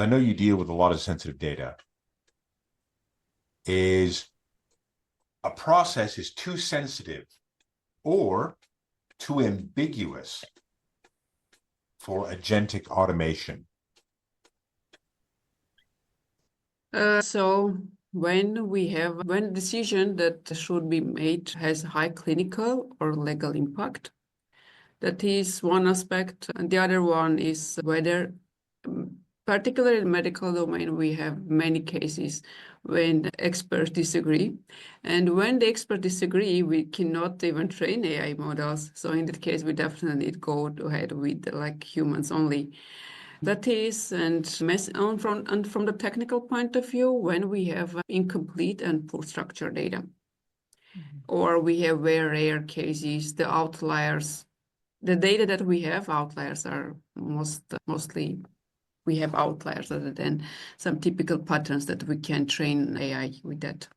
I know you deal with a lot of sensitive data, is a process is too sensitive or too ambiguous for agentic automation? So when decision that should be made has high clinical or legal impact, that is one aspect. And the other one is whether, particularly in medical domain, we have many cases when experts disagree. And when the experts disagree, we cannot even train AI models. So in that case, we definitely need to go ahead with like humans only. That is, and from the technical point of view, when we have incomplete and poor structured data, or we have very rare cases, the outliers, the data that we have, outliers are mostly we have outliers rather than some typical patterns that we can train AI with that.